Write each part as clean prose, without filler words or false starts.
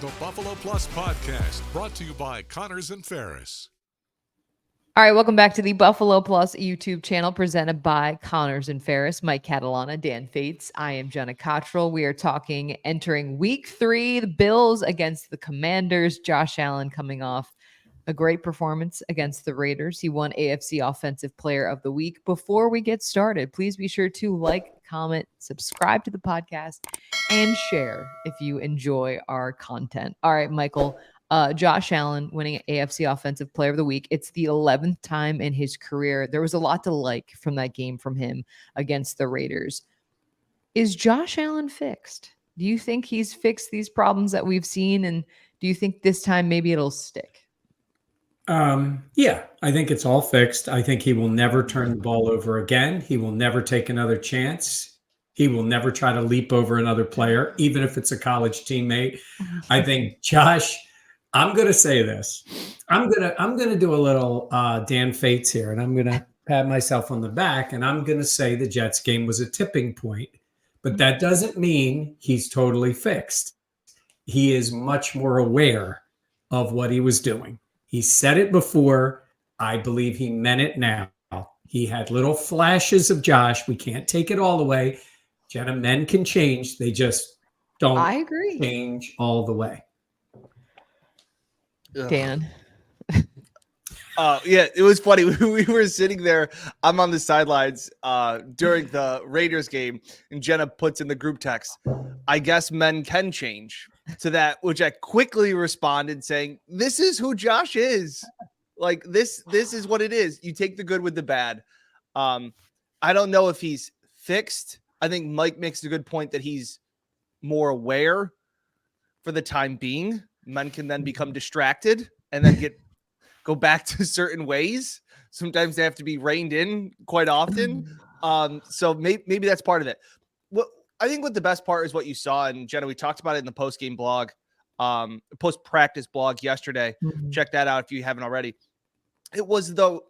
The Buffalo Plus Podcast, brought to you by Connors and Ferris. All right, welcome back to the Buffalo Plus YouTube channel presented by Connors and Ferris. Mike Catalana, Dan Fates. I am Jenna Cottrell. We are talking entering week 3, the Bills against the Commanders. Josh Allen coming off a great performance against the Raiders. He won AFC Offensive Player of the Week. Before we get started, please be sure to like, comment, subscribe to the podcast, and share if you enjoy our content. All right, Michael. Josh Allen winning AFC Offensive Player of the Week. It's the 11th time in his career. There was a lot to like from that game from him against the Raiders. Is Josh Allen fixed? Do you think he's fixed these problems that we've seen? And do you think this time maybe it'll stick? Yeah, I think it's all fixed. I think he will never turn the ball over again. He will never take another chance. He will never try to leap over another player, even if it's a college teammate. I think Josh, I'm going to say this. I'm going to do a little Dan Fates here, and I'm going to pat myself on the back, and I'm going to say the Jets game was a tipping point. But that doesn't mean he's totally fixed. He is much more aware of what he was doing. He said it before. I believe he meant it now. He had little flashes of Josh. We can't take it all away. Jenna, men can change. They just don't I agree. change all the way. Dan. Yeah, it was funny. We were sitting there. I'm on the sidelines during the Raiders game, and Jenna puts in the group text, I guess men can change, to that, which I quickly responded saying, this is who Josh is. Like, this is what it is. You take the good with the bad. I don't know if he's fixed. I think Mike makes a good point that he's more aware for the time being. Men can then become distracted and then go back to certain ways. Sometimes they have to be reined in quite often. So maybe that's part of it. I think what the best part is what you saw, and Jenna, we talked about it in the post-game blog, post-practice blog yesterday. Mm-hmm. Check that out if you haven't already. It was, though,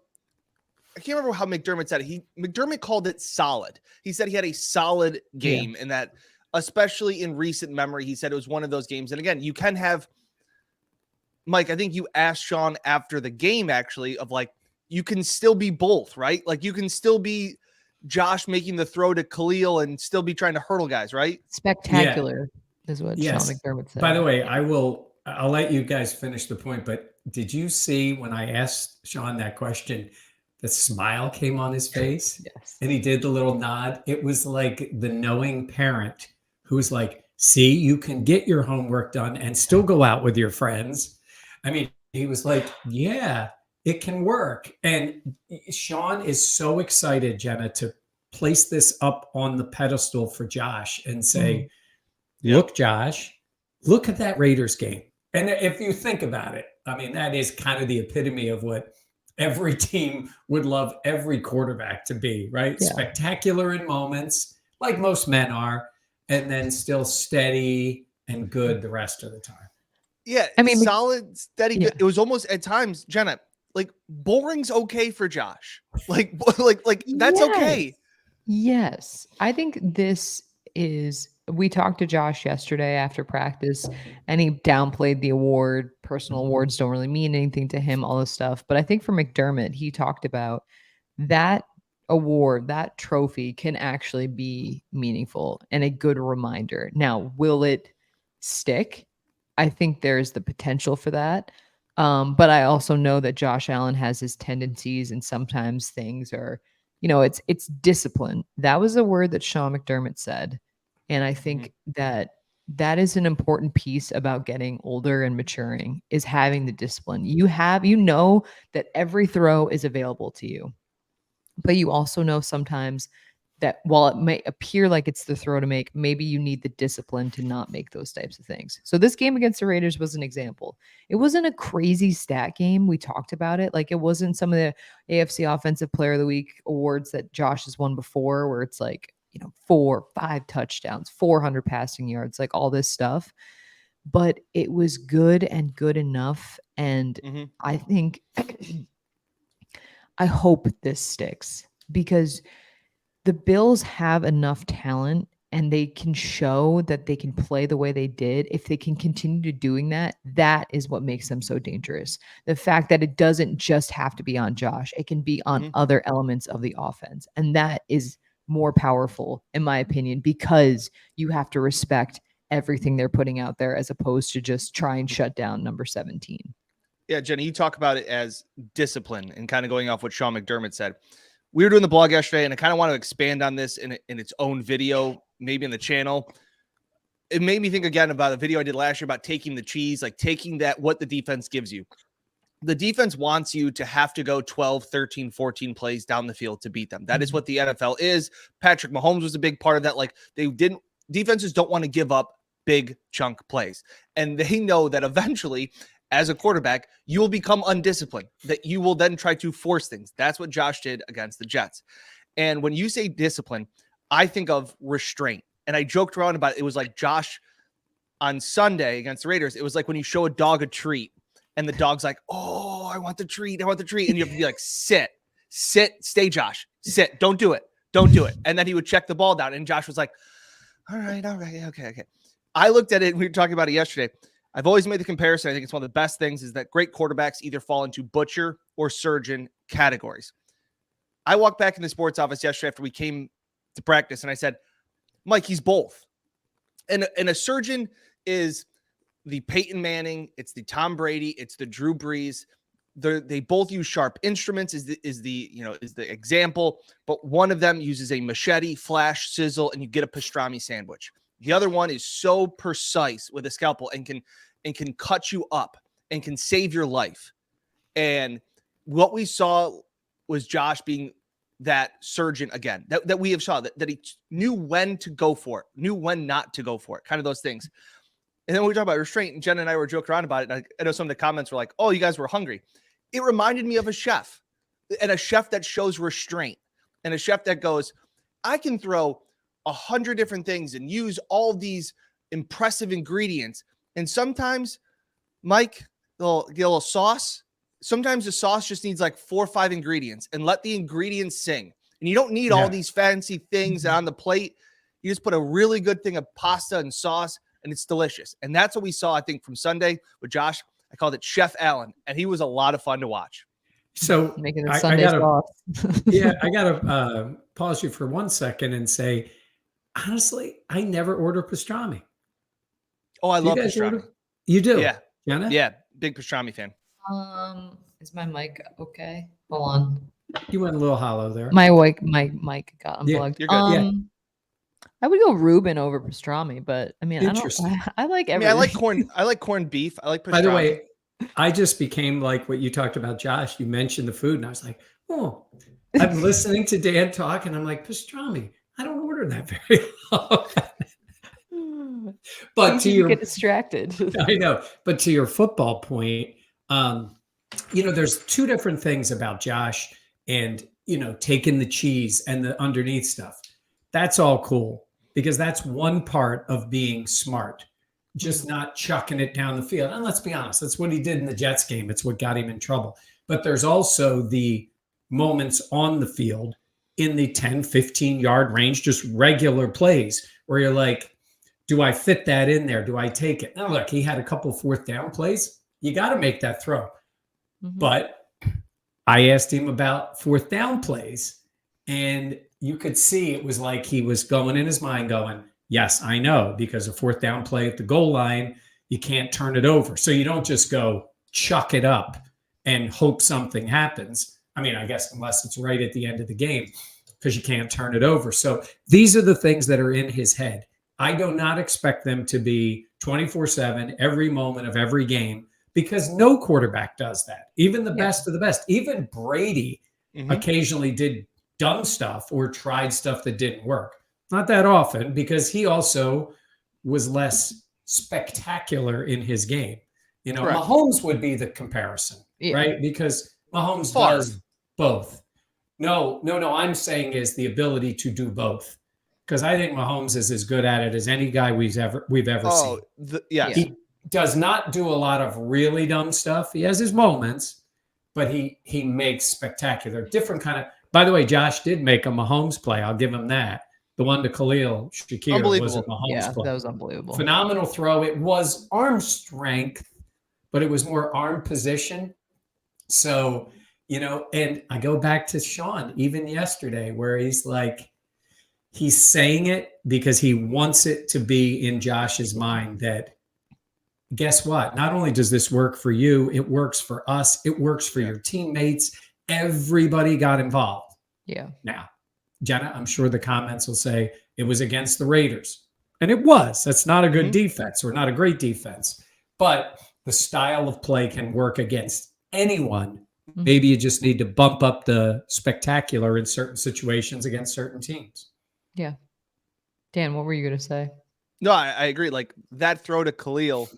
I can't remember how McDermott said it. McDermott called it solid. He said he had a solid game, and that, especially in recent memory, he said it was one of those games. And again, you can have, Mike, I think you asked Sean after the game, actually, of like, you can still be both, right? Like, you can still be Josh making the throw to Khalil and still be trying to hurdle guys, right? Spectacular is what Sean McDermott said. By the way, I'll let you guys finish the point, but did you see when I asked Sean that question, the smile came on his face? Yes. And he did the little nod. It was like the knowing parent who's like, see, you can get your homework done and still go out with your friends. I mean, he was like, yeah, it can work. And Sean is so excited, Jenna, to place this up on the pedestal for Josh and say, look, Josh, look at that Raiders game. And if you think about it, I mean, that is kind of the epitome of what every team would love every quarterback to be, right? Yeah. Spectacular in moments, like most men are, and then still steady and good the rest of the time. Yeah, I mean, solid, steady, good. It was almost at times, Jenna, like boring's okay for Josh. Like that's okay. Yes. I think this is, we talked to Josh yesterday after practice, and he downplayed the award. Personal awards don't really mean anything to him, all this stuff. But I think for McDermott, he talked about that award, that trophy can actually be meaningful and a good reminder. Now, will it stick? I think there's the potential for that. But I also know that Josh Allen has his tendencies, and sometimes things are, it's discipline. That was a word that Sean McDermott said. And I think that is an important piece about getting older and maturing, is having the discipline. You know that every throw is available to you, but you also know sometimes that while it may appear like it's the throw to make, maybe you need the discipline to not make those types of things. So this game against the Raiders was an example. It wasn't a crazy stat game. We talked about it. Like, it wasn't some of the AFC Offensive Player of the Week awards that Josh has won before, where it's like, 4, 5 touchdowns, 400 passing yards, like all this stuff. But it was good and good enough. And I think, I hope this sticks, because the Bills have enough talent and they can show that they can play the way they did, if they can continue to doing that, that is what makes them so dangerous. The fact that it doesn't just have to be on Josh, it can be on other elements of the offense. And that is more powerful, in my opinion, because you have to respect everything they're putting out there as opposed to just try and shut down number 17. Yeah, Jenny, you talk about it as discipline and kind of going off what Sean McDermott said. We were doing the blog yesterday, and I kind of want to expand on this in its own video, maybe in the channel. It made me think again about a video I did last year about taking the cheese, like taking that, what the defense gives you. The defense wants you to have to go 12, 13, 14 plays down the field to beat them. That is what the NFL is. Patrick Mahomes was a big part of that. Like defenses don't want to give up big chunk plays. And they know that eventually, as a quarterback, you will become undisciplined, that you will then try to force things. That's what Josh did against the Jets. And when you say discipline, I think of restraint. And I joked around about it. It was like Josh on Sunday against the Raiders. It was like when you show a dog a treat and the dog's like, oh, I want the treat. I want the treat. And you have to be like, sit, stay, Josh, sit. Don't do it. And then he would check the ball down. And Josh was like, all right. Okay. I looked at it and we were talking about it yesterday. I've always made the comparison. I think it's one of the best things is that great quarterbacks either fall into butcher or surgeon categories. I walked back in the sports office yesterday after we came to practice and I said, Mike, he's both. And a surgeon is the Peyton Manning, it's the Tom Brady, it's the Drew Brees. They both use sharp instruments is the example, but one of them uses a machete, flash, sizzle, and you get a pastrami sandwich. The other one is so precise with a scalpel and can cut you up and can save your life. And what we saw was Josh being that surgeon again, that we have saw that he knew when to go for it, knew when not to go for it, kind of those things. And then when we talk about restraint, and Jen and I were joking around about it. And I know some of the comments were like, oh, you guys were hungry. It reminded me of a chef, and a chef that shows restraint, and a chef that goes, I can throw 100 different things and use all these impressive ingredients. And sometimes, Mike, they'll get a little sauce. Sometimes the sauce just needs like 4 or 5 ingredients, and let the ingredients sing. And you don't need all these fancy things on the plate. You just put a really good thing of pasta and sauce, and it's delicious. And that's what we saw, I think, from Sunday with Josh. I called it Chef Allen, and he was a lot of fun to watch. So making the Sunday sauce. I gotta pause you for 1 second and say, honestly, I never order pastrami. Oh, I love pastrami. You do? Yeah. Jenna? Yeah, big pastrami fan. Is my mic okay? Hold on. You went a little hollow there. My mic got unplugged. You're good. I would go Reuben over pastrami, but I mean, I like everything. I like corned beef. I like pastrami. By the way, I just became like what you talked about, Josh. You mentioned the food, and I was like, oh, I'm listening to Dan talk, and I'm like, pastrami. I don't order that very often. But you get distracted. I know. But to your football point, there's 2 different things about Josh and, taking the cheese and the underneath stuff. That's all cool because that's one part of being smart, just not chucking it down the field. And let's be honest, that's what he did in the Jets game. It's what got him in trouble. But there's also the moments on the field in the 10, 15-yard range, just regular plays where you're like, do I fit that in there? Do I take it? Now, look, he had a couple 4th down plays. You got to make that throw. Mm-hmm. But I asked him about 4th down plays, and you could see it was like he was going in his mind going, yes, I know, because a 4th down play at the goal line, you can't turn it over. So you don't just go chuck it up and hope something happens. I mean, I guess unless it's right at the end of the game, because you can't turn it over. So these are the things that are in his head. I do not expect them to be 24/7 every moment of every game, because no quarterback does that. Even the best of the best. Even Brady occasionally did dumb stuff or tried stuff that didn't work. Not that often, because he also was less spectacular in his game. Correct. Mahomes would be the comparison, right? Because Mahomes does both. No, I'm saying is the ability to do both. Because I think Mahomes is as good at it as any guy we've ever seen. Yes. He does not do a lot of really dumb stuff. He has his moments, but he makes spectacular, different kind of. By the way, Josh did make a Mahomes play. I'll give him that. The one to Khalil Shakir was a Unbelievable. Mahomes Yeah, play. that was unbelievable. Phenomenal throw. It was arm strength, but it was more arm position. So, and I go back to Sean, even yesterday, where he's like, he's saying it because he wants it to be in Josh's mind that, guess what? Not only does this work for you, it works for us. It works for your teammates. Everybody got involved. Yeah. Now, Jenna, I'm sure the comments will say it was against the Raiders. And it was. That's not a good defense or not a great defense. But the style of play can work against anyone. Maybe you just need to bump up the spectacular in certain situations against certain teams. Yeah. Dan, what were you going to say? No, I agree. Like that throw to Khalil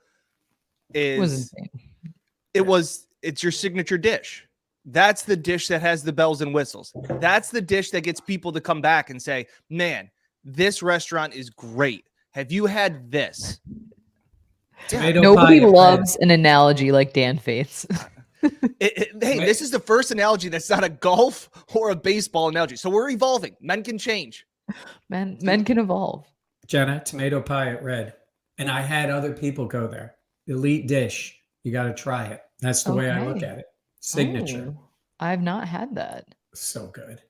It was is insane. it's your signature dish. That's the dish that has the bells and whistles. That's the dish that gets people to come back and say, man, this restaurant is great. Have you had this? Nobody loves an analogy like Dan Faith's. Hey, this is the first analogy that's not a golf or a baseball analogy. So we're evolving. Men can change. Men can evolve. Jenna, tomato pie at Red. And I had other people go there. Elite dish. You got to try it. That's the way I look at it. Signature. Oh, I've not had that. So good.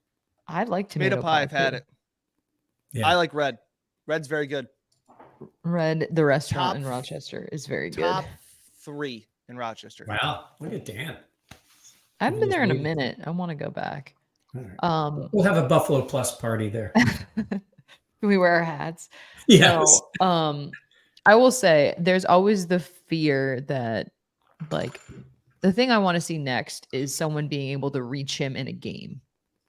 I like tomato pie. I've too. had it. Yeah. I like Red. Red's very good. Red, the restaurant in Rochester, is very good. Top 3 in Rochester. Wow. Look at Dan. I haven't been there in a minute. I want to go back. Right. We'll have a Buffalo Plus party there. We wear our hats. Yes. So, I will say there's always the fear that, like, the thing I want to see next is someone being able to reach him in a game.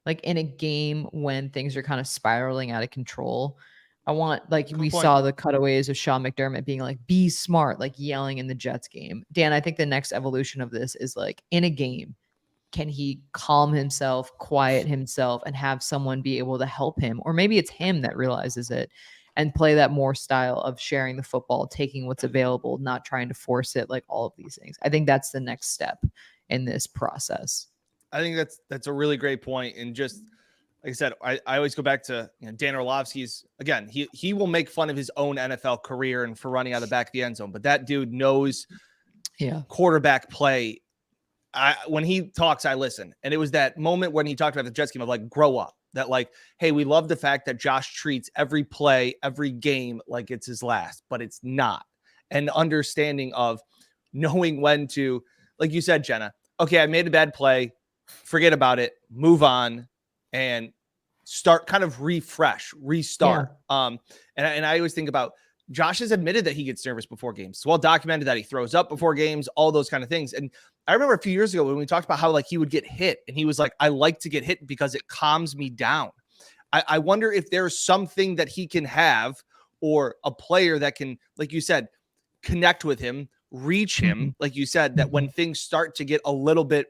Like in a game when things are kind of spiraling out of control. I want, like, we saw the cutaways of Sean McDermott being like, be smart, like yelling in the Jets game. Dan, I think the next evolution of this is like in a game, can he calm himself, quiet himself, and have someone be able to help him? Or maybe it's him that realizes it and play that more style of sharing the football, taking what's available, not trying to force it, like all of these things. I think that's the next step in this process. I think that's a really great point. And just like I said, I always go back to Dan Orlovsky's, again, he will make fun of his own NFL career and for running out of the back of the end zone, but that dude knows quarterback play. When he talks, I listen. And it was that moment when he talked about the Jets game of like, grow up. That like, hey, we love the fact that Josh treats every play, every game like it's his last, but it's not. And understanding of knowing when to, like you said, Jenna, okay, I made a bad play, forget about it, move on, and start kind of restart. Yeah. And I always think about Josh has admitted that he gets nervous before games. It's well documented that he throws up before games, all those kind of things. And I remember a few years ago when we talked about how like he would get hit and he was like, I like to get hit because it calms me down. I wonder if there's something that he can have or a player that can, like you said, connect with him, reach him. Like you said, that when things start to get a little bit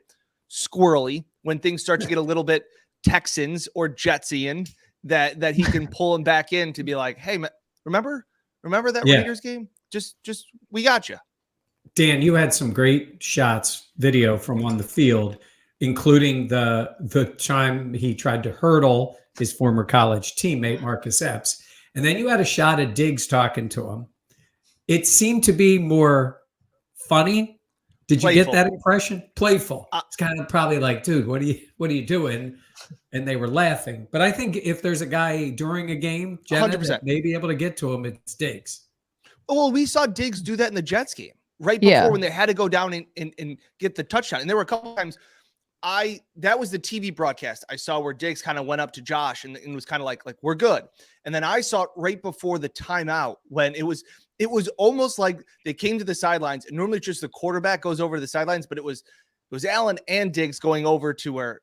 squirrely, when things start to get a little bit Texans or Jetsian, that he can pull him back in to be like, hey, remember that Raiders game? Just we got you. Dan, you had some great shots, video from on the field, including the time he tried to hurdle his former college teammate, Marcus Epps. And then you had a shot of Diggs talking to him. It seemed to be more funny. Did you get that impression? Playful. It's kind of probably like, dude, what are you doing? And they were laughing. But I think if there's a guy during a game, Jenna, that may be able to get to him, it's Diggs. Well, we saw Diggs do that in the Jets game right before when they had to go down and get the touchdown. And there were a couple times that was the TV broadcast I saw where Diggs kind of went up to Josh and was kind of like, we're good. And then I saw it right before the timeout when it was almost like they came to the sidelines, and normally just the quarterback goes over to the sidelines, but it was Allen and Diggs going over to where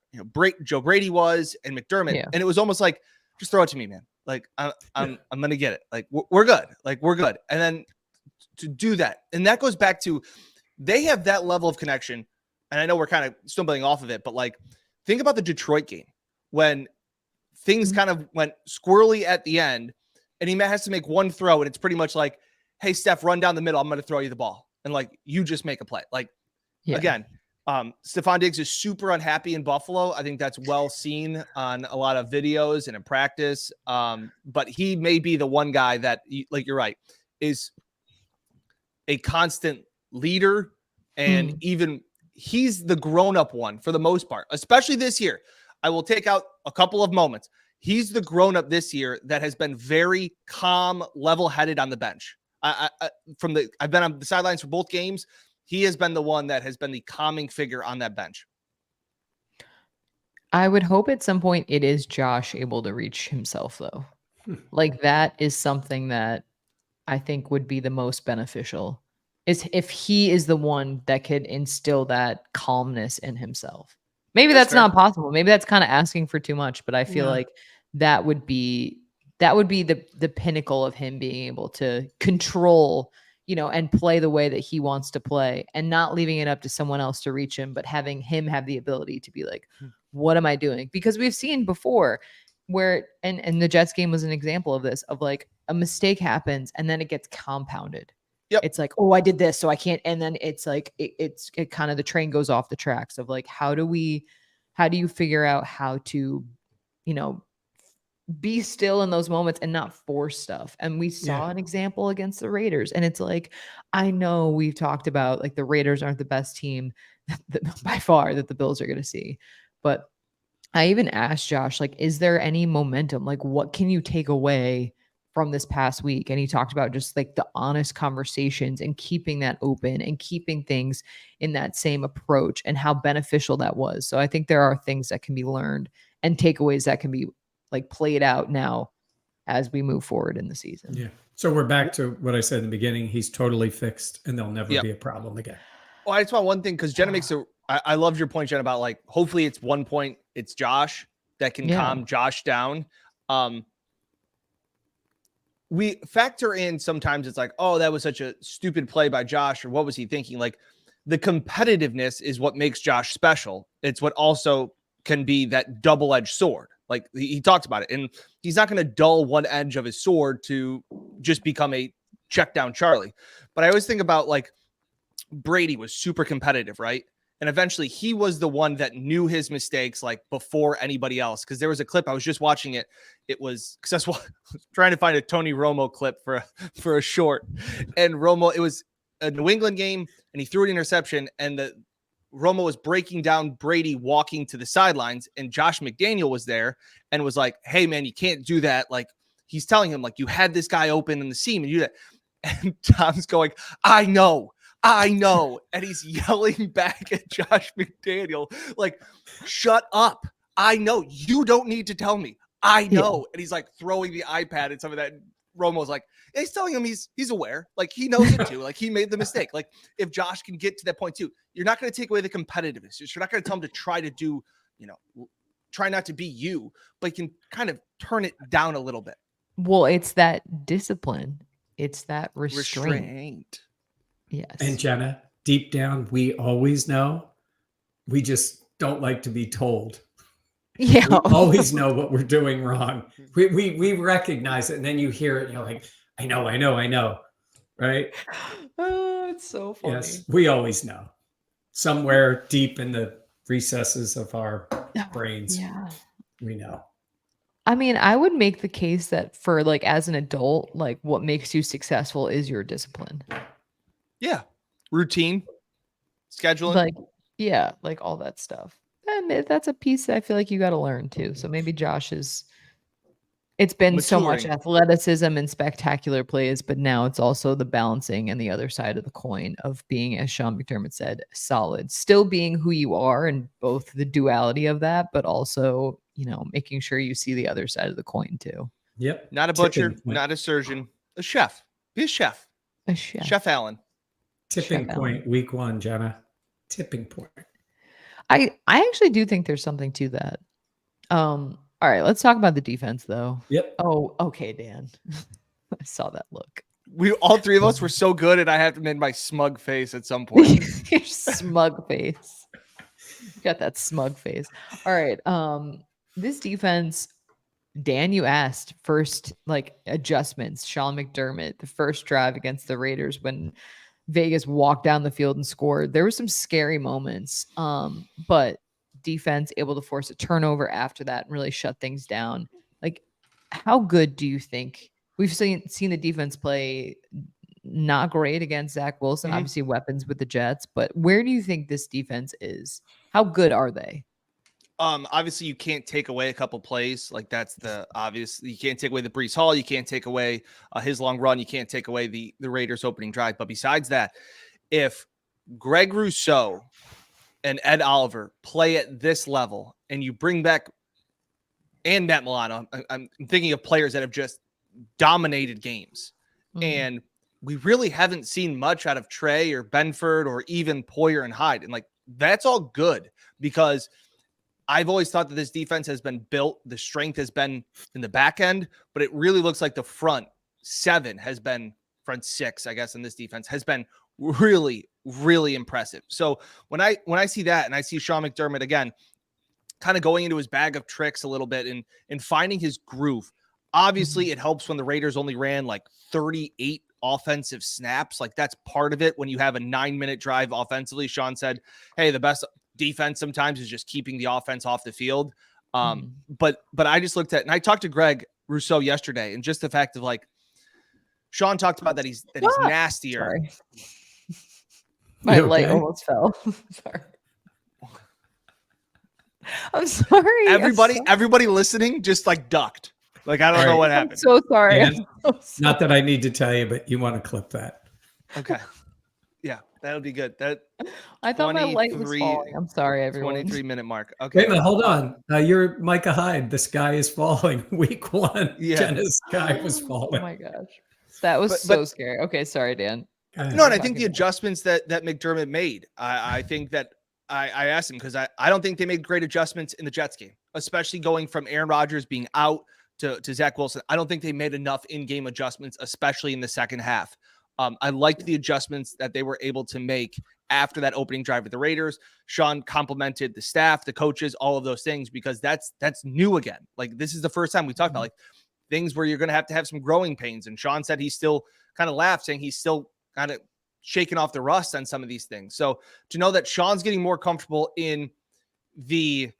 Joe Brady was and McDermott. And it was almost like, just throw it to me, man. Like I'm going to get it. Like we're good. Like we're good. And then to do that. And that goes back to, they have that level of connection. And I know we're kind of stumbling off of it, but like, think about the Detroit game when things kind of went squirrely at the end and he has to make one throw. And it's pretty much like, hey, Steph, run down the middle. I'm going to throw you the ball. And like, you just make a play. Like, again, Stephon Diggs is super unhappy in Buffalo. I think that's well seen on a lot of videos and in practice. But he may be the one guy that, like you're right, is a constant leader. And even he's the grown-up one for the most part, especially this year. I will take out a couple of moments. He's the grown-up this year that has been very calm, level-headed on the bench. I've been on the sidelines for both games. He has been the one that has been the calming figure on that bench. I would hope at some point it is Josh able to reach himself, though. Like, that is something that I think would be the most beneficial, is if he is the one that could instill that calmness in himself. Maybe that's not possible. Maybe that's kind of asking for too much, but I feel like that would be the pinnacle of him being able to control, and play the way that he wants to play, and not leaving it up to someone else to reach him, but having him have the ability to be like, what am I doing? Because we've seen before where, and the Jets game was an example of this, of like a mistake happens and then it gets compounded. Yep. It's like, oh, I did this, so I can't. And then it's like, it kind of, the train goes off the tracks of like, how do you figure out how to, be still in those moments and not force stuff. And we saw an example against the Raiders. And it's like, I know we've talked about like the Raiders aren't the best team by far that the Bills are going to see. But I even asked Josh, like, is there any momentum? Like, what can you take away from this past week? And he talked about just like the honest conversations and keeping that open and keeping things in that same approach and how beneficial that was. So I think there are things that can be learned and takeaways that can be like played out now as we move forward in the season. Yeah. So we're back to what I said in the beginning. He's totally fixed and there'll never be a problem again. Well, I just want one thing, because Jenna makes I love your point, Jenna, about like, hopefully it's one point, it's Josh that can calm Josh down. We factor in sometimes it's like, oh, that was such a stupid play by Josh, or what was he thinking? Like, the competitiveness is what makes Josh special. It's what also can be that double-edged sword. Like, he talked about it, and he's not going to dull one edge of his sword to just become a check down Charlie. But I always think about like Brady was super competitive, right? And eventually he was the one that knew his mistakes like before anybody else. Because there was a clip, I was just watching it. It was because I was trying to find a Tony Romo clip for a short. And Romo, it was a New England game, and he threw an interception, and Romo was breaking down Brady walking to the sidelines, and Josh McDaniel was there and was like, hey man, you can't do that. Like, he's telling him like, you had this guy open in the seam and you did that. And Tom's going, I know. And he's yelling back at Josh McDaniel, like, shut up. I know. You don't need to tell me. I know. Yeah. And he's like throwing the iPad and some of that. Romo's like, he's telling him he's aware. Like, he knows it too. Like, he made the mistake. Like, if Josh can get to that point too, you're not going to take away the competitiveness. You're not going to tell him to try to do, try not to be you, but you can kind of turn it down a little bit. Well, it's that discipline. It's that restraint. Yes. And Jenna, deep down, we always know. We just don't like to be told. Yeah. We always know what we're doing wrong. We recognize it, and then you hear it, and you're like, I know. Right? Oh, it's so funny. Yes, we always know. Somewhere deep in the recesses of our brains, we know. I mean, I would make the case that for like as an adult, like what makes you successful is your discipline. Yeah. Routine, scheduling. Like, yeah, like all that stuff. And that's a piece that I feel like you got to learn too. So maybe Josh it's been so much athleticism and spectacular plays, but now it's also the balancing and the other side of the coin of being, as Sean McDermott said, solid, still being who you are and both the duality of that, but also, making sure you see the other side of the coin too. Yep. Not a butcher, not a surgeon, a chef. Be a chef. A chef. Chef Allen. Tipping point, week 1, Jenna. Tipping point. I actually do think there's something to that. All right, let's talk about the defense though. Yep. Oh, okay, Dan. I saw that look. We all three of us were so good, and I have to make my smug face at some point. Your smug face. You got that smug face. All right. This defense, Dan, you asked first, like adjustments. Sean McDermott, the first drive against the Raiders when Vegas walked down the field and scored. There were some scary moments, but defense able to force a turnover after that and really shut things down. Like, how good do you think we've seen the defense play? Not great against Zach Wilson. Mhm. Obviously, weapons with the Jets, but where do you think this defense is? How good are they? Obviously you can't take away a couple plays. Like that's the obvious. You can't take away the Brees Hall. You can't take away his long run. You can't take away the Raiders opening drive. But besides that, if Greg Rousseau and Ed Oliver play at this level and you bring back and Matt Milano, I'm thinking of players that have just dominated games. And we really haven't seen much out of Trey or Benford or even Poyer and Hyde. And like, that's all good because I've always thought that this defense has been built. The strength has been in the back end, but it really looks like the front six, I guess, in this defense has been really, really impressive. So when I see that and I see Sean McDermott again, kind of going into his bag of tricks a little bit and finding his groove, obviously it helps when the Raiders only ran like 38 offensive snaps. Like that's part of it. When you have a 9-minute drive offensively, Sean said, hey, the best defense sometimes is just keeping the offense off the field. But I just looked at, and I talked to Greg Rousseau yesterday, and just the fact of like, Sean talked about that he's nastier. Sorry. My light almost fell. Sorry. I'm sorry. Everybody listening just like ducked. Like, I don't know what happened. I'm so sorry. Yeah. I'm so sorry. Not that I need to tell you, but you want to clip that. Okay. Yeah, that'll be good. That I thought my light was falling. I'm sorry, everyone. 23-minute mark. Okay. Wait a minute, hold on. You're Micah Hyde. The sky is falling. Week 1, Yeah. Jenna's sky was falling. Oh my gosh. That was so scary. Okay, sorry, Dan. No, and I think the adjustments that McDermott made, I think that I asked him because I don't think they made great adjustments in the Jets game, especially going from Aaron Rodgers being out to Zach Wilson. I don't think they made enough in-game adjustments, especially in the second half. I liked the adjustments that they were able to make after that opening drive with the Raiders. Sean complimented the staff, the coaches, all of those things, because that's new again. Like, this is the first time we talked about like things where you're going to have some growing pains. And Sean said he still kind of laughed, saying he's still kind of shaking off the rust on some of these things. So to know that Sean's getting more comfortable in the,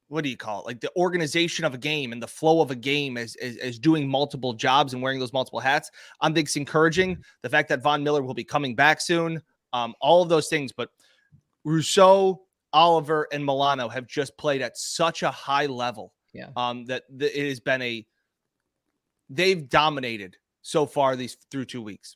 what do you call it? Like the organization of a game and the flow of a game as doing multiple jobs and wearing those multiple hats, I think it's encouraging. The fact that Von Miller will be coming back soon, all of those things. But Rousseau, Oliver, and Milano have just played at such a high level that it has been they've dominated so far through 2 weeks.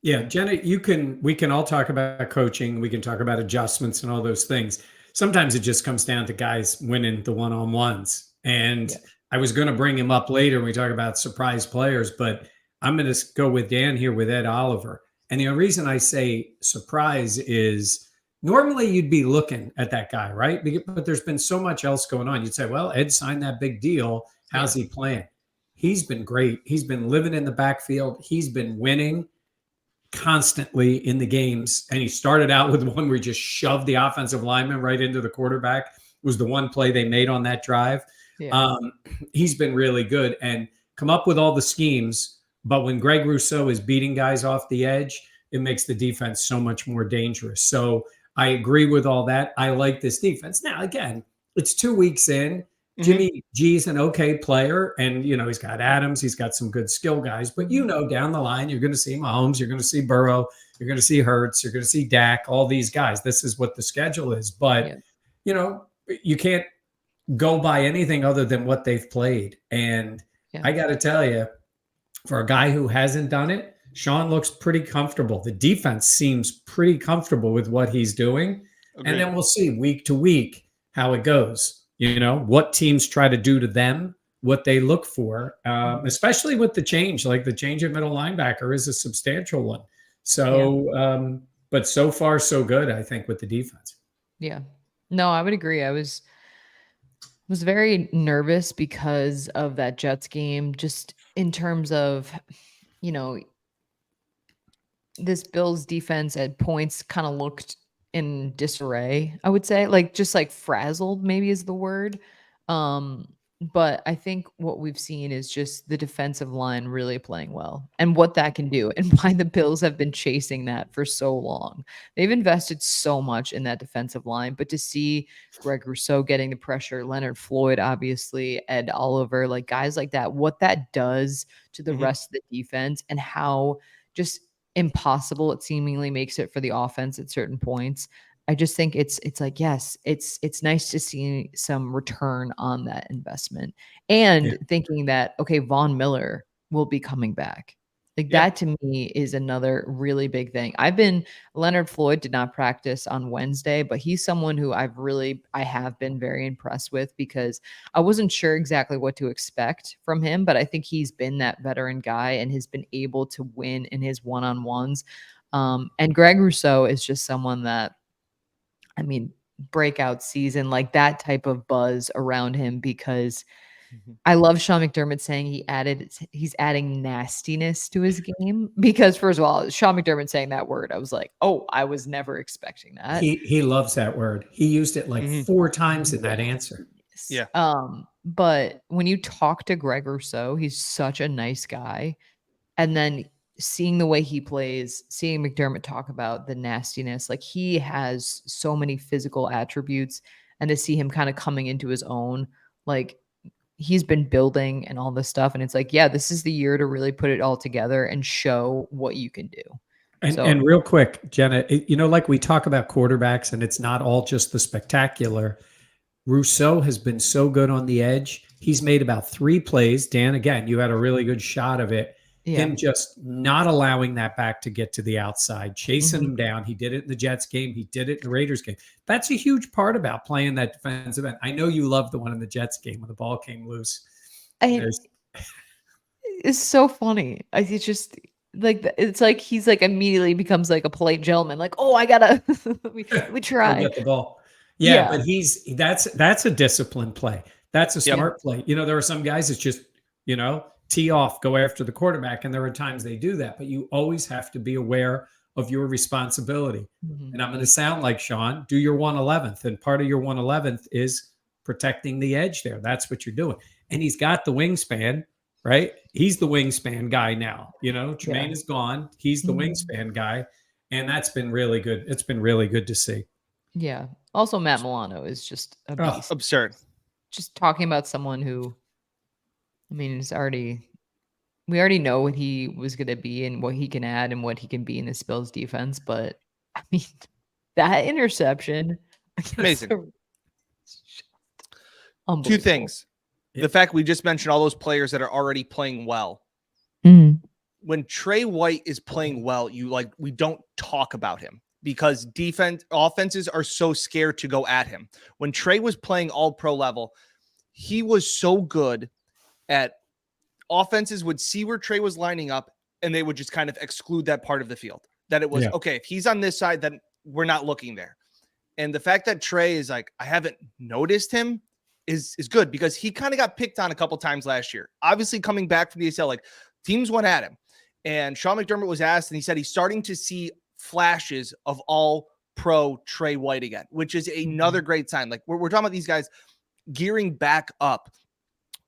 Yeah, Jenna, we can all talk about coaching. We can talk about adjustments and all those things. Sometimes it just comes down to guys winning the one-on-ones. And I was going to bring him up later when we talk about surprise players, but I'm going to go with Dan here with Ed Oliver. And the reason I say surprise is normally you'd be looking at that guy, right? But there's been so much else going on. You'd say, well, Ed signed that big deal. How's he playing? He's been great. He's been living in the backfield. He's been winning constantly in the games. And he started out with one where he just shoved the offensive lineman right into the quarterback. It was the one play they made on that drive. He's been really good and come up with all the schemes. But when Greg Rousseau is beating guys off the edge, it makes the defense so much more dangerous. So I agree with all that. I like this defense. Now, again, it's 2 weeks in. Jimmy G's an okay player, and he's got Adams, he's got some good skill guys, but down the line you're going to see Mahomes, you're going to see Burrow, you're going to see Hurts, you're going to see Dak, all these guys. This is what the schedule is, but you can't go by anything other than what they've played. And I got to tell you, for a guy who hasn't done it, Sean looks pretty comfortable. The defense seems pretty comfortable with what he's doing. Agreed. And then we'll see week to week how it goes. What teams try to do to them, what they look for, especially with the change. Like the change at middle linebacker is a substantial one. So, but so far so good, I think, with the defense. Yeah. No, I would agree. I was very nervous because of that Jets game, just in terms of, this Bills defense at points kind of looked in disarray, I would say, just frazzled maybe is the word. But I think what we've seen is just the defensive line really playing well and what that can do and why the Bills have been chasing that for so long. They've invested so much in that defensive line, but to see Greg Rousseau getting the pressure, Leonard Floyd, obviously, Ed Oliver, like guys like that, what that does to the Mhm. rest of the defense and how just impossible it seemingly makes it for the offense at certain points. I just think it's like, yes, it's nice to see some return on that investment Yeah. and thinking that, okay, Von Miller will be coming back. Like Yeah. that to me is another really big thing. Leonard Floyd did not practice on Wednesday, but he's someone who I have been very impressed with because I wasn't sure exactly what to expect from him, but I think he's been that veteran guy and has been able to win in his one-on-ones. And Greg Rousseau is just someone that I mean, breakout season, like that type of buzz around him because Mhm. I love Sean McDermott saying he's adding nastiness to his game because first of all, Sean McDermott saying that word, I was like, "Oh, I was never expecting that." He loves that word. He used it like Mhm. 4 times in that answer. Yes. Yeah. But when you talk to Greg Rousseau, he's such a nice guy. And then seeing the way he plays, seeing McDermott talk about the nastiness, like he has so many physical attributes, and to see him kind of coming into his own, like he's been building and all this stuff, and it's like, yeah, this is the year to really put it all together and show what you can do. So And real quick, Jenna, like we talk about quarterbacks and it's not all just the spectacular. Rousseau has been so good on the edge. He's made about 3 plays. Dan, again, you had a really good shot of it. yeah, Him just not allowing that back to get to the outside, chasing Mhm. him down. He did it in the Jets game. He did it in the Raiders game. That's a huge part about playing that defensive end. I know you love the one in the Jets game when the ball came loose. I There's it's so funny. It's just it's like he's like immediately becomes like a polite gentleman, like, oh, I gotta we go try. get the ball. Yeah, Yeah. but that's a disciplined play. That's a Yep. smart play. There are some guys that just, tee off, go after the quarterback, and there are times they do that, but you always have to be aware of your responsibility. Mhm. And I'm going to sound like Sean, do your 111th. And part of your 111th is protecting the edge there. That's what you're doing. And he's got the wingspan, right? He's the wingspan guy now. Tremaine Yeah. is gone. He's the Mhm. wingspan guy. And that's been really good. It's been really good to see. Yeah. Also, Matt Milano is just a Oh, beast. Absurd. Just talking about someone who, we already know what he was going to be and what he can add and what he can be in this Bills defense. But I mean, that interception, Amazing. Two unbelievable. things. The fact we just mentioned all those players that are already playing well. Mhm. When Trey White is playing well, we don't talk about him because offenses are so scared to go at him. When Trey was playing all pro level, he was so good at offenses would see where Trey was lining up and they would just kind of exclude that part of the field. That it was, Yeah. okay, if he's on this side, then we're not looking there. And the fact that Trey is like, I haven't noticed him is good because he kind of got picked on a couple times last year. Obviously coming back from the ACL, like teams went at him. And Sean McDermott was asked, and he said he's starting to see flashes of all pro Trey White again, which is another great sign. Like we're talking about these guys gearing back up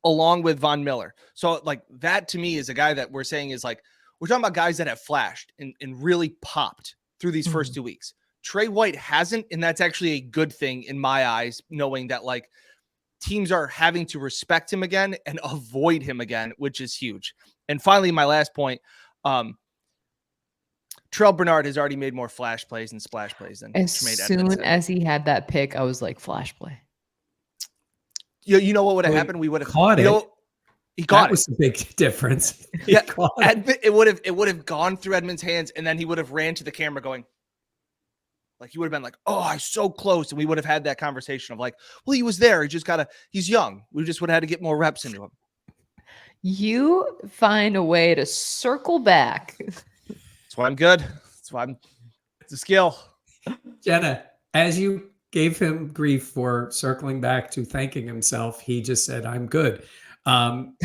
along with Von Miller. So like that to me is a guy that we're saying is like, we're talking about guys that have flashed and really popped through these first 2 weeks. Trey White hasn't, and that's actually a good thing in my eyes, knowing that like teams are having to respect him again and avoid him again, which is huge. And finally, my last point, Terrell Bernard has already made more flash plays and splash plays than As Tremaine soon Edmonds did. as he had that pick, I was like, flash play. You know what would have Well, happened? We would have caught it. He caught That was the big difference. He Yeah, caught it. it would have gone through Edmund's hands, and then he would have ran to the camera going, like he would have been like, "Oh, I'm so close," and we would have had that conversation of like, "Well, he was there. He's young. We just would have had to get more reps into him." You find a way to circle back. That's why I'm good. It's a skill. Jenna, as you gave him grief for circling back to thanking himself, he just said, I'm good.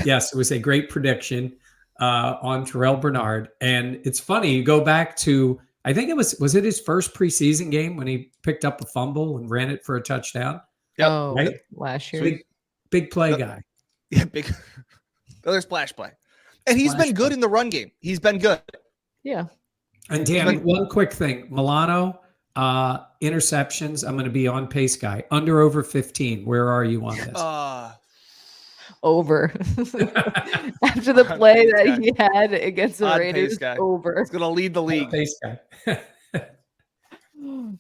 Yes, it was a great prediction on Terrell Bernard. And it's funny, you go back to, I think was it his first preseason game when he picked up a fumble and ran it for a touchdown? Yep. Oh, Right? last year. Big play Yep. guy. Yeah, big another splash play. And he's Splash been good play. in the run game. He's been good. Yeah. And Dan, one quick thing. Milano, interceptions. I'm going to be on pace guy. Under over 15. Where are you on this? Over. After the play pace that guy. he had against the Odd Raiders, pace guy. over. It's gonna lead the league. Pace guy.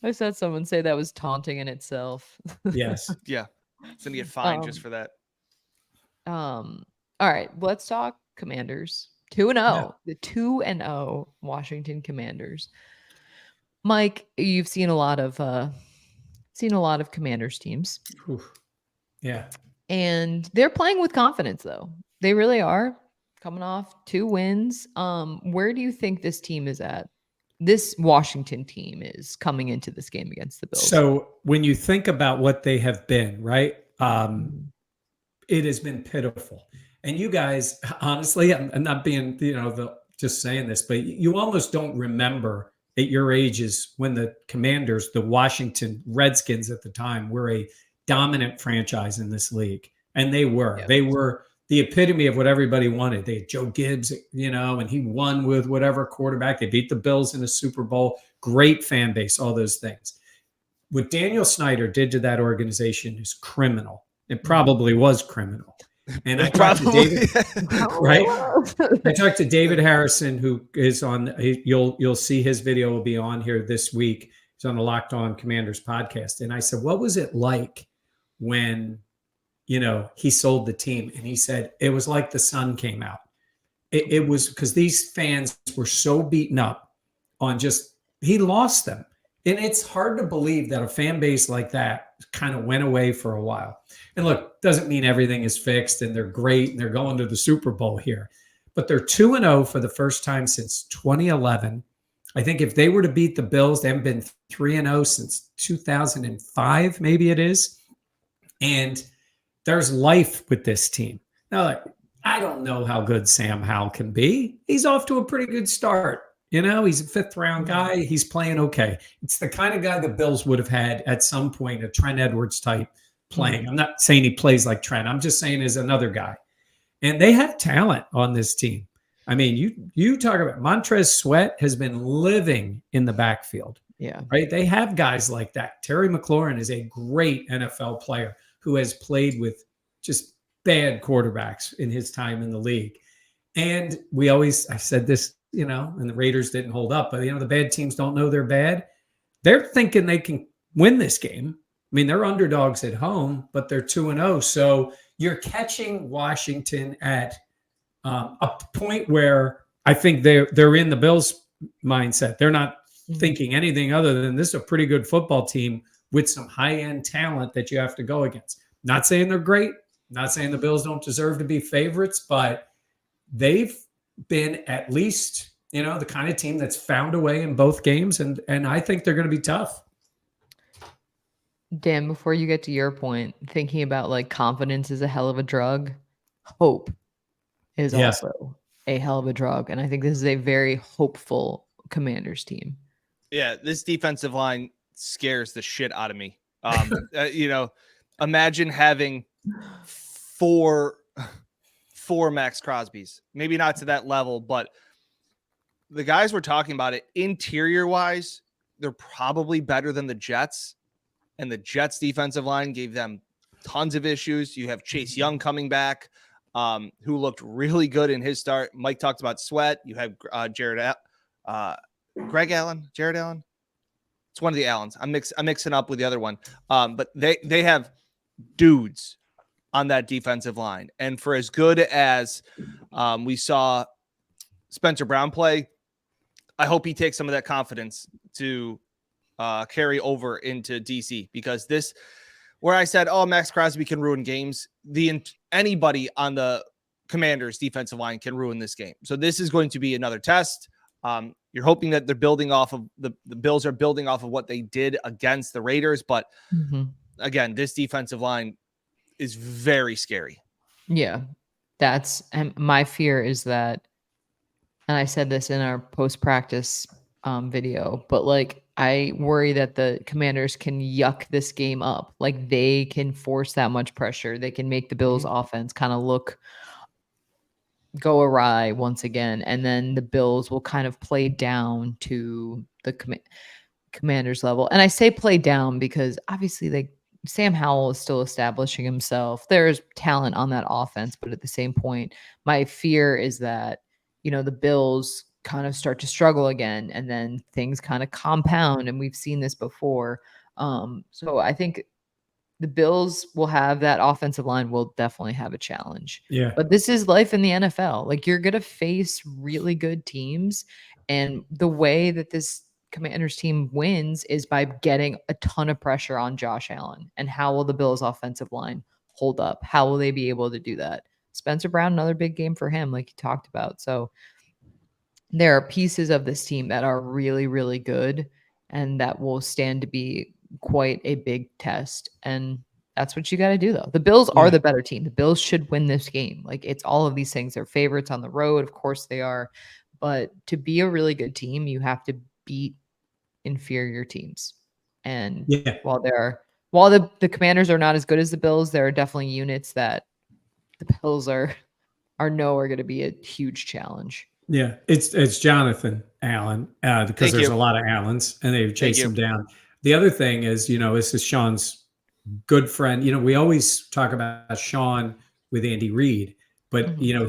I said someone say that was taunting in itself. Yes. Yeah. It's gonna get fined just for that. All right, let's talk Commanders. 2-0. Yeah. The 2-0 Washington Commanders. Mike, you've seen a lot of Commanders teams. Oof. Yeah. And they're playing with confidence though. They really are, coming off 2 wins. Where do you think this team is at? This Washington team is coming into this game against the Bills. So when you think about what they have been, right? It has been pitiful. And you guys, honestly, I'm not being, just saying this, but you almost don't remember at your ages when the Commanders, the Washington Redskins at the time, were a dominant franchise in this league. And they were. Yeah. They were the epitome of what everybody wanted. They had Joe Gibbs, and he won with whatever quarterback. They beat the Bills in the Super Bowl. Great fan base, all those things. What Daniel Snyder did to that organization is criminal. It probably was criminal. And I talked to David, right? I talked to David Harrison, who is on. You'll see his video will be on here this week. He's on the Locked On Commanders podcast, and I said, "What was it like when, he sold the team?" And he said, "It was like the sun came out. It was because these fans were so beaten up on he lost them, and it's hard to believe that a fan base like that kind of went away for a while." And look, doesn't mean everything is fixed and they're great and they're going to the Super Bowl here, but they're 2-0 for the first time since 2011. I think if they were to beat the Bills, they haven't been 3-0 since 2005, maybe it is. And there's life with this team. Now, I don't know how good Sam Howell can be. He's off to a pretty good start. He's a 5th round guy. He's playing okay. It's the kind of guy the Bills would have had at some point, a Trent Edwards type playing. I'm not saying he plays like Trent. I'm just saying is another guy. And they have talent on this team. I mean, you talk about Montrez Sweat has been living in the backfield. Yeah. Right? They have guys like that. Terry McLaurin is a great NFL player who has played with just bad quarterbacks in his time in the league. And I said this, and the Raiders didn't hold up, but the bad teams don't know they're bad. They're thinking they can win this game. I mean, they're underdogs at home, but they're 2-0. So you're catching Washington at a point where I think they're in the Bills' mindset. They're not thinking anything other than this is a pretty good football team with some high-end talent that you have to go against. Not saying they're great. Not saying the Bills don't deserve to be favorites, but they've been at least, the kind of team that's found a way in both games, and I think they're going to be tough. Dan, before you get to your point, thinking about confidence is a hell of a drug. Hope is also a hell of a drug. And I think this is a very hopeful Commanders team. Yeah, this defensive line scares the shit out of me. Imagine having four Max Crosbys, maybe not to that level, but the guys we're talking about it interior wise, they're probably better than the Jets. And the Jets defensive line gave them tons of issues. You have Chase Young coming back, who looked really good in his start. Mike talked about Sweat. You have Jared Allen. It's one of the Allens. I'm mixing up with the other one. But they have dudes on that defensive line. And for as good as we saw Spencer Brown play, I hope he takes some of that confidence to carry over into DC, because where I said, Max Crosby can ruin games, anybody on the Commanders defensive line can ruin this game. So this is going to be another test. You're hoping that they're building off of the Bills are building off of what they did against the Raiders. But again, this defensive line is very scary. Yeah, and my fear is that, and I said this in our post-practice video, but I worry that the Commanders can yuck this game up. Like they can force that much pressure. They can make the Bills offense kind of go awry once again, and then the Bills will kind of play down to the Commanders level. And I say play down because obviously like Sam Howell is still establishing himself. There's talent on that offense, but at the same point, my fear is that, the Bills kind of start to struggle again and then things kind of compound, and we've seen this before. So I think the Bills will have that offensive line will definitely have a challenge. Yeah. But this is life in the NFL. Like you're going to face really good teams, and the way that this Commanders team wins is by getting a ton of pressure on Josh Allen. And how will the Bills offensive line hold up? How will they be able to do that? Spencer Brown, another big game for him, like you talked about. So there are pieces of this team that are really, really good and that will stand to be quite a big test. And that's what you got to do, though. The Bills are the better team. The Bills should win this game. Like it's all of these things. They're favorites on the road. Of course they are. But to be a really good team, you have to beat inferior teams. And while the Commanders are not as good as the Bills, there are definitely units that the Bills are going to be a huge challenge. Yeah, it's Jonathan Allen because there's a lot of Allens and they've chased him down. The other thing is, this is Sean's good friend. We always talk about Sean with Andy Reid, but he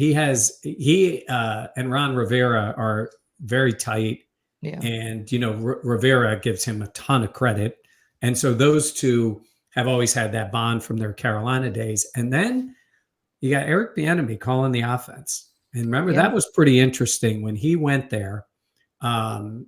and Ron Rivera are very tight. Yeah. And Rivera gives him a ton of credit, and so those two have always had that bond from their Carolina days. And then you got Eric Bieniemy calling the offense. And remember, that was pretty interesting when he went there. And,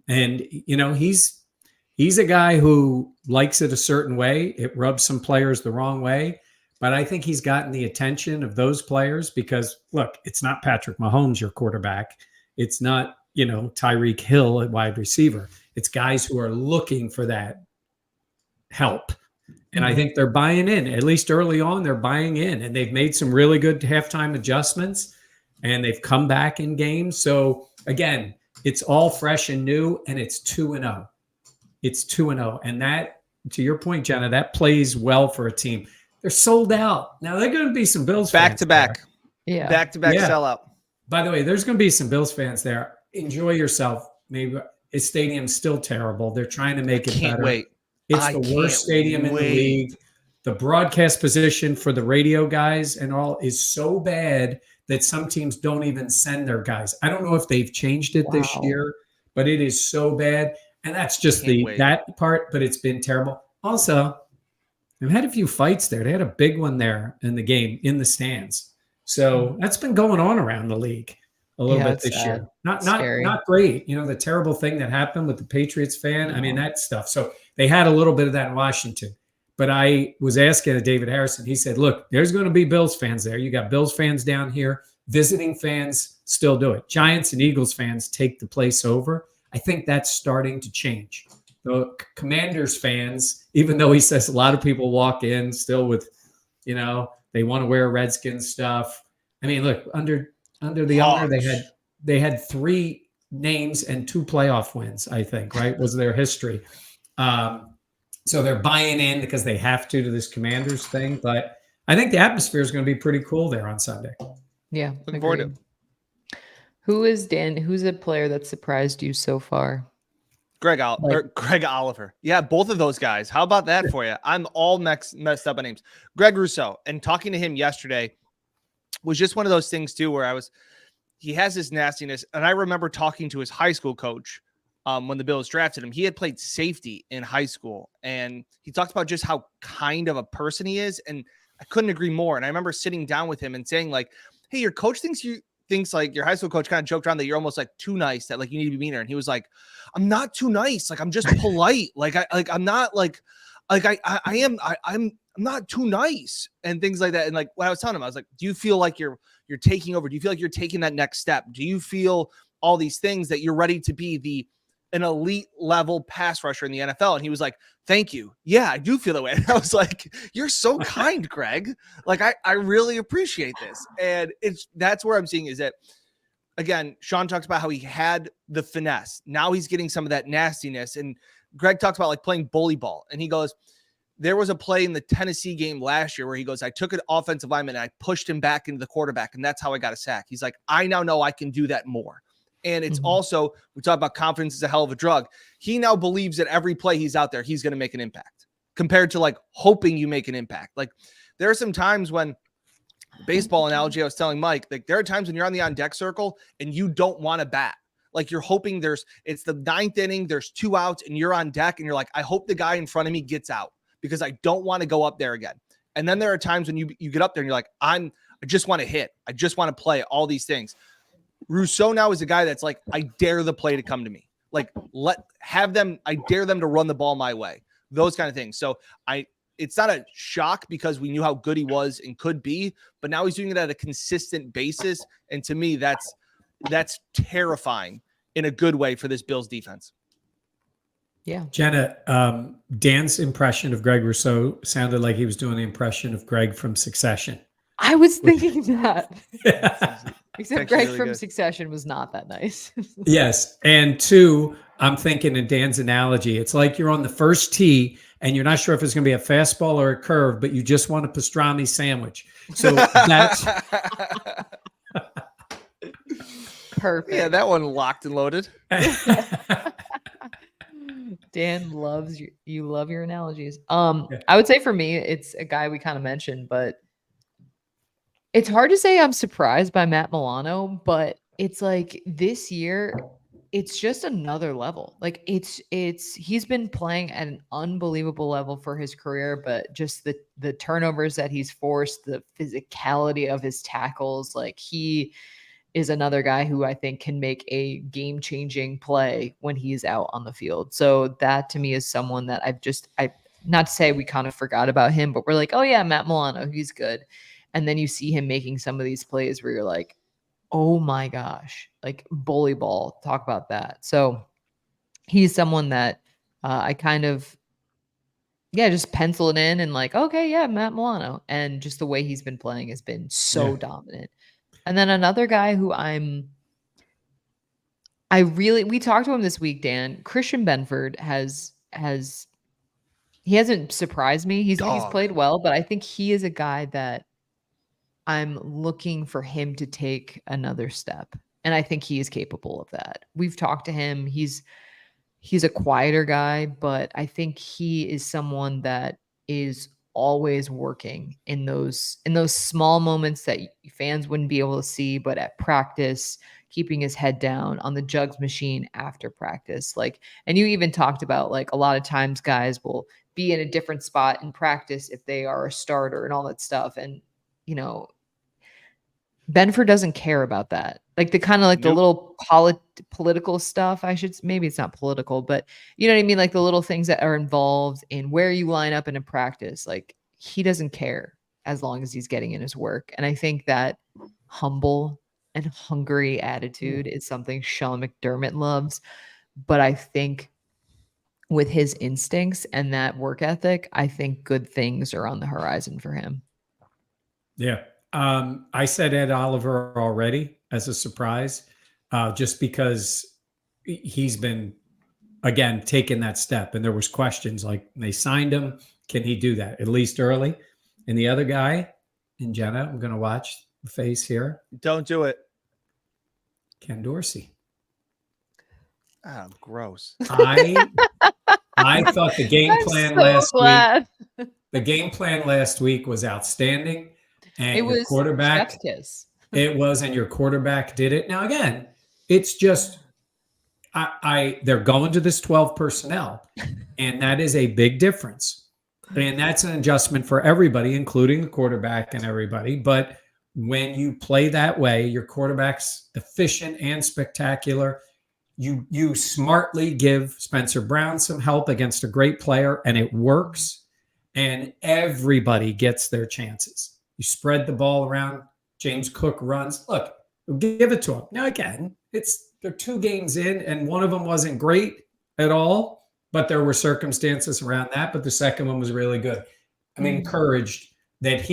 he's a guy who likes it a certain way. It rubs some players the wrong way. But I think he's gotten the attention of those players because, look, it's not Patrick Mahomes, your quarterback. It's not, Tyreek Hill at wide receiver. It's guys who are looking for that help. And I think they're buying in. At least early on, they're buying in. And they've made some really good halftime adjustments. And they've come back in games. So, again, it's all fresh and new, and it's 2-0. It's 2-0. And that, to your point, Jenna, that plays well for a team. They're sold out. Now, there are going to be some Bills fans back-to-back. Yeah. Back-to-back sellout. By the way, there's going to be some Bills fans there. Enjoy yourself. Maybe his stadium's still terrible. They're trying to make it better. Wait. It's the worst stadium in the league. The broadcast position for the radio guys and all is so bad that some teams don't even send their guys. I don't know if they've changed it this year, but it is so bad. And that's just that part, but it's been terrible. Also, they've had a few fights there. They had a big one there in the game, in the stands. So that's been going on around the league a little bit this year. Not great. The terrible thing that happened with the Patriots fan. I mean, that stuff. So they had a little bit of that in Washington. But I was asking David Harrison. He said, look, there's going to be Bills fans there. You got Bills fans down here. Visiting fans still do it. Giants and Eagles fans take the place over. I think that's starting to change. The Commanders fans, even though he says a lot of people walk in still with, they want to wear Redskins stuff. I mean, look, under the owner, they had 3 names and 2 playoff wins, I think, right? Was their history. So they're buying in because they have to this Commanders thing. But I think the atmosphere is going to be pretty cool there on Sunday. Yeah. Looking forward to it. Who's a player that surprised you so far? Greg Oliver. Yeah, both of those guys. How about that for you? I'm all messed up on names. Greg Rousseau. And talking to him yesterday was just one of those things, too, where he has this nastiness. And I remember talking to his high school coach when the Bills drafted him. He had played safety in high school, and he talked about just how kind of a person he is. And I couldn't agree more. And I remember sitting down with him and saying, like, hey, your coach thinks like your high school coach kind of joked around that you're almost like too nice, that like you need to be meaner. And he was like, I'm not too nice. Like, I'm just polite. I'm not I'm not too nice and things like that. And like when I was telling him, I was like, do you feel like you're taking over? Do you feel like you're taking that next step? Do you feel all these things that you're ready to be an elite level pass rusher in the NFL? And he was like, thank you. Yeah, I do feel that way. And I was like, you're so kind, Greg. Like, I really appreciate this. And that's where I'm seeing is that, again, Sean talks about how he had the finesse. Now he's getting some of that nastiness. And Greg talks about like playing bully ball, and he goes, there was a play in the Tennessee game last year where he goes, I took an offensive lineman and I pushed him back into the quarterback, and that's how I got a sack. He's like, I now know I can do that more. And it's also, we talk about confidence is a hell of a drug. He now believes that every play he's out there, he's going to make an impact compared to like hoping you make an impact. Like there are some times when baseball analogy, I was telling Mike, like there are times when you're on the on deck circle and you don't want to bat. Like you're hoping it's the 9th inning, there's 2 outs and you're on deck and you're like, I hope the guy in front of me gets out because I don't want to go up there again. And then there are times when you get up there and you're like, I just want to hit. I just want to play all these things. Rousseau now is a guy that's like, I dare the play to come to me. Like I dare them to run the ball my way. Those kind of things. So it's not a shock because we knew how good he was and could be, but now he's doing it at a consistent basis. And to me, that's terrifying in a good way for this Bills defense. Yeah. Jenna, Dan's impression of Greg Rousseau sounded like he was doing the impression of Greg from Succession. I was thinking that. Except Greg really from good. Succession was not that nice. Yes. And 2, I'm thinking in Dan's analogy, it's like you're on the first tee and you're not sure if it's going to be a fastball or a curve, but you just want a pastrami sandwich. So that's Perfect. Yeah, that one locked and loaded. Dan loves you love your analogies. I would say for me, it's a guy we kind of mentioned, but it's hard to say I'm surprised by Matt Milano, but it's like this year, it's just another level. Like he's been playing at an unbelievable level for his career, but just the turnovers that he's forced, the physicality of his tackles, like he is another guy who I think can make a game-changing play when he's out on the field. So that to me is someone that I not to say we kind of forgot about him, but we're like, oh yeah, Matt Milano, he's good. And then you see him making some of these plays where you're like, oh my gosh, like bully ball, talk about that. So he's someone that I kind of, just pencil it in and like, okay, yeah, Matt Milano. And just the way he's been playing has been so dominant. And then another guy who we talked to him this week, Dan, Christian Benford he hasn't surprised me. He's played well, but I think he is a guy that I'm looking for him to take another step. And I think he is capable of that. We've talked to him. He's a quieter guy, but I think he is someone that is always working in those small moments that fans wouldn't be able to see, but at practice, keeping his head down on the jugs machine after practice. Like, and you even talked about like a lot of times guys will be in a different spot in practice if they are a starter and all that stuff. And, Benford doesn't care about that. Like the kind of like the little political stuff, maybe it's not political, but you know what I mean? Like the little things that are involved in where you line up in a practice, like he doesn't care as long as he's getting in his work. And I think that humble and hungry attitude is something Sean McDermott loves. But I think with his instincts and that work ethic, I think good things are on the horizon for him. Yeah. I said Ed Oliver already as a surprise, just because he's been, again, taking that step. And there was questions like they signed him. Can he do that at least early? And the other guy, and Jenna, I'm going to watch the face here. Don't do it. Ken Dorsey. Oh, gross. I thought the game plan week. The game plan last week was outstanding. And it was quarterback. Chef's kiss. It was, and your quarterback did it. Now again, it's just they're going to this 12 personnel, and that is a big difference. And that's an adjustment for everybody, including the quarterback and everybody. But when you play that way, your quarterback's efficient and spectacular. You smartly give Spencer Brown some help against a great player, and it works. And everybody gets their chances. You spread the ball around. James Cook runs. Look, give it to him. Now, again, they're 2 games in, and one of them wasn't great at all, but there were circumstances around that. But the second one was really good. I'm encouraged that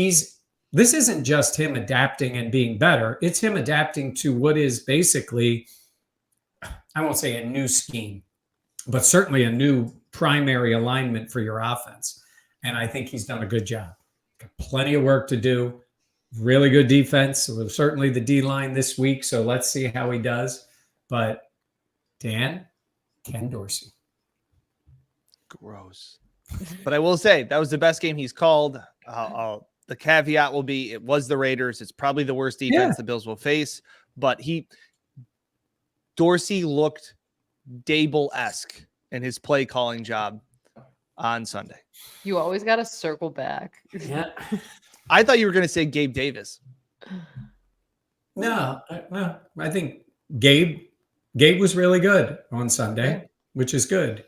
this isn't just him adapting and being better. It's him adapting to what is basically, I won't say a new scheme, but certainly a new primary alignment for your offense. And I think he's done a good job. Got plenty of work to do. Really good defense. Well, certainly the D-line this week. So let's see how he does. But Dan, Ken Dorsey. Gross. But I will say that was the best game he's called. The caveat will be it was the Raiders. It's probably the worst defense the Bills will face. But Dorsey looked Dable-esque in his play calling job on Sunday. You always got to circle back. Yeah. I thought you were going to say Gabe Davis. No, I think Gabe was really good on Sunday, which is good.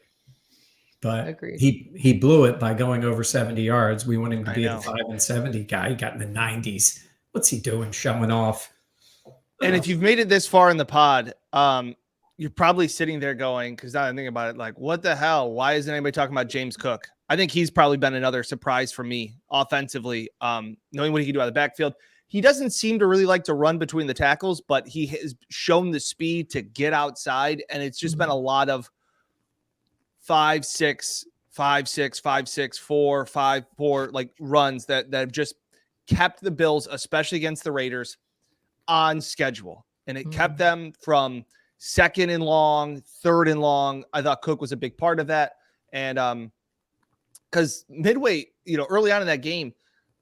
But Agreed. he blew it by going over 70 yards. We want him to be know. the 5 and 70 guy. He got in the 90s. What's he doing? Showing off. And if you've made it this far in the pod, you're probably sitting there going, because now I'm thinking about it, like, what the hell? Why isn't anybody talking about James Cook? I think he's probably been another surprise for me offensively, knowing what he can do out of the backfield. He doesn't seem to really like to run between the tackles, but he has shown the speed to get outside, and it's just been a lot of 5-6, 5-6, 5-6, 4, 5-4 like runs that have just kept the Bills, especially against the Raiders, on schedule. And it kept them from second and long, third and long. I thought Cook was a big part of that. And because midway, early on in that game,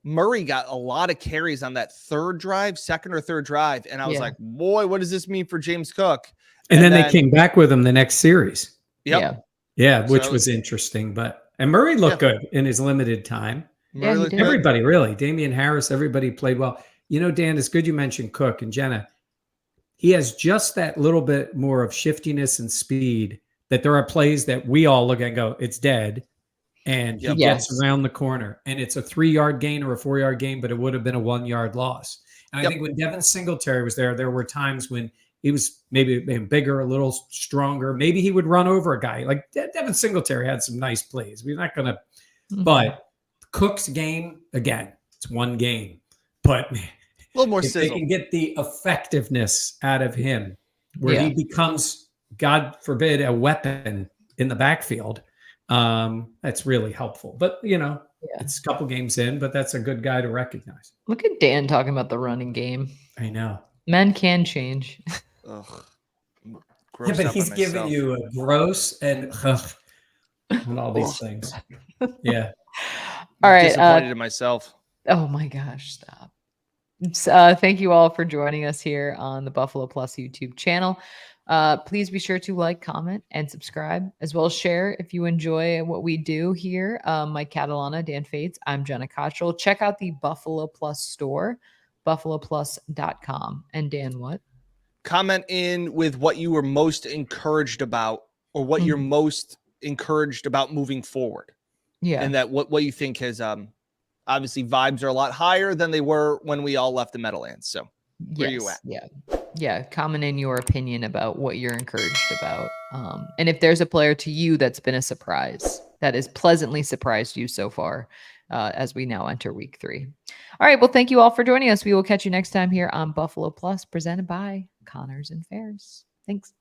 Murray got a lot of carries on that second or third drive. And I was like, boy, what does this mean for James Cook? And then they came back with him the next series. Yep. Yeah, which was interesting. And Murray looked good in his limited time. Yeah, Everybody really. Damian Harris, everybody played well. Dan, it's good you mentioned Cook and Jenna. He has just that little bit more of shiftiness and speed that there are plays that we all look at and go, it's dead. And he gets around the corner. And it's a 3-yard gain or a 4-yard gain, but it would have been a 1-yard loss. And I think when Devin Singletary was there were times when he was maybe bigger, a little stronger. Maybe he would run over a guy. Like Devin Singletary had some nice plays. We're not going to but Cook's game, again, it's one game. But a little more if sizzle. they can get the effectiveness out of him, where he becomes, God forbid, a weapon in the backfield, that's really helpful. But, it's a couple games in, but that's a good guy to recognize. Look at Dan talking about the running game. I know. Men can change. Ugh. Yeah, but he's giving you a gross and all these things. Yeah. All right. Disappointed in myself. Oh my gosh, stop. Thank you all for joining us here on the Buffalo Plus YouTube channel. Please be sure to like, comment, and subscribe, as well as share if you enjoy what we do here. Mike Catalana, Dan Fates, I'm Jenna Cottrell. Check out the Buffalo Plus store, buffaloplus.com. And Dan, what? Comment in with what you were most encouraged about, or what you're most encouraged about moving forward. Yeah. And that what you think has obviously vibes are a lot higher than they were when we all left the Meadowlands. So where you at? Yeah. Comment in your opinion about what you're encouraged about. And if there's a player to you that's been a surprise, that has pleasantly surprised you so far, as we now enter week 3. All right. Well, thank you all for joining us. We will catch you next time here on Buffalo Plus, presented by Connors and Fairs. Thanks.